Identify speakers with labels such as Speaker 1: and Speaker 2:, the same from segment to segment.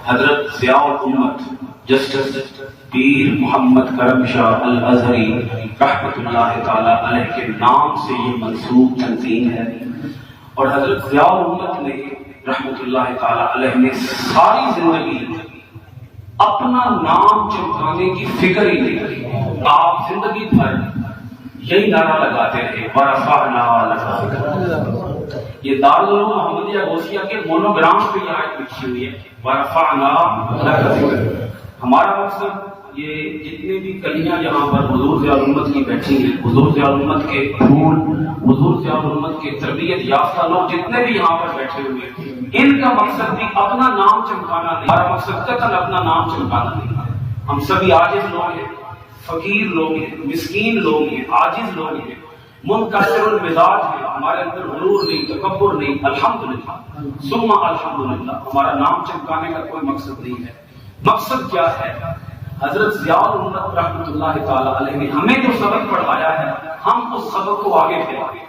Speaker 1: حضرت ضیاء الامت جسٹس پیر محمد کرم شاہ الازہری رحمۃ اللہ تعالی علیہ کے نام سے یہ منسوب تنظیم ہے، اور حضرت ضیاء الامت نے رحمۃ اللہ تعالی علیہ نے ساری زندگی اپنا نام چمکانے کی فکر ہی نہیں کی۔ آپ زندگی بھر یہی نعرہ لگاتے رہے، وَرَفَعْنَا لَكَ ذِكْرَكَ۔ یہ دارالعلوم محمدیہ غوثیہ کے مونوگرام پہ یہ آیت لکھی ہوئی ہے، وَرَفَعْنَا لَكَ ذِكْرَكَ۔ ہمارا مقصد یہ جتنے بھی کلیاں یہاں پر حضور ضیاء الامت کی بیٹھی ہیں، حضور ضیاء الامت کے پھول، حضور ضیاء الامت کے تربیت یافتہ لوگ جتنے بھی یہاں پر بیٹھے ہوئے ہیں، ان کا مقصد بھی اپنا نام چمکانا نہیں، ہمارا مقصد قطعاً اپنا نام چمکانا نہیں۔ ہم سبھی عاجز لوگ ہیں، فقیر لوگ ہیں، مسکین لوگ ہیں، عاجز لوگ ہیں، منکسر المزاج ہیں، ہمارے اندر غرور نہیں، تکبر نہیں، الحمدللہ ثم الحمدللہ۔ ہمارا نام چمکانے کا کوئی مقصد نہیں ہے۔ مقصد کیا ہے؟ حضرت ضیاء الامت رحمۃ اللہ تعالی علیہ نے ہمیں جو سبق پڑھایا ہے، ہم اس سبق کو آگے پھیلائیں۔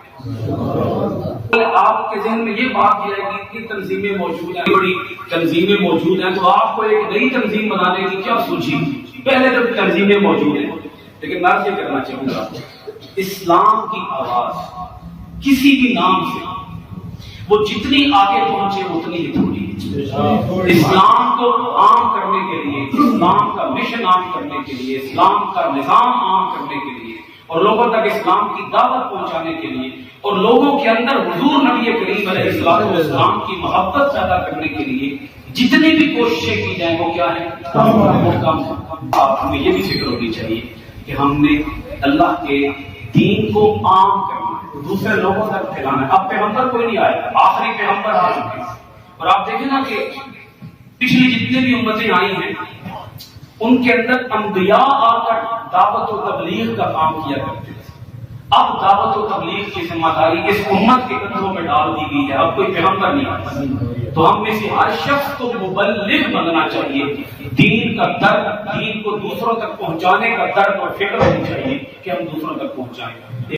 Speaker 1: آپ کے ذہن میں یہ بات یہ ہے کہ اتنی تنظیمیں موجود ہیں، بڑی تنظیمیں موجود ہیں، تو آپ کو ایک نئی تنظیم بنانے کی کیا سوچی؟ پہلے جب تنظیمیں موجود ہیں، لیکن میں یہ کہنا چاہوں گا، اسلام کی آواز کسی بھی نام سے وہ جتنی آگے پہنچے اتنی ہی تھوڑی ہے۔ اسلام کو عام کرنے کے لیے، اسلام کا مشن عام کرنے کے لیے، اسلام کا نظام عام کرنے کے لیے، اور لوگوں تک اسلام کی دعوت پہنچانے کے لیے، اور لوگوں کے اندر حضور نبی کریم علیہ السلام کی محبت پیدا کرنے کے لیے جتنی بھی کوششیں کی جائیں وہ کیا ہے؟ ہمیں یہ بھی فکر ہونی چاہیے کہ ہم نے اللہ کے دین کو عام کرنا ہے، دوسرے لوگوں تک پھیلانا ہے۔ اب پیغمبر کوئی نہیں آئے، آخری پیغمبر آ چکے ہیں، اور آپ دیکھیں نا کہ پچھلی جتنے بھی امتیں آئی ہیں ان کے اندر انبیاء آ کر دعوت و تبلیغ کا کام کیا کرتے تھے۔ اب دعوت و تبلیغ کی ذمہ داری اس امت کے کندھوں میں ڈال دی گئی ہے، اب کوئی پیغمبر نہیں آتا، تو ہم میں سے ہر شخص کو مبلغ بننا چاہیے۔ دین کا درد، دین کو دوسروں تک پہنچانے کا درد اور فکر ہونی چاہیے کہ ہم دوسروں تک پہنچائیں۔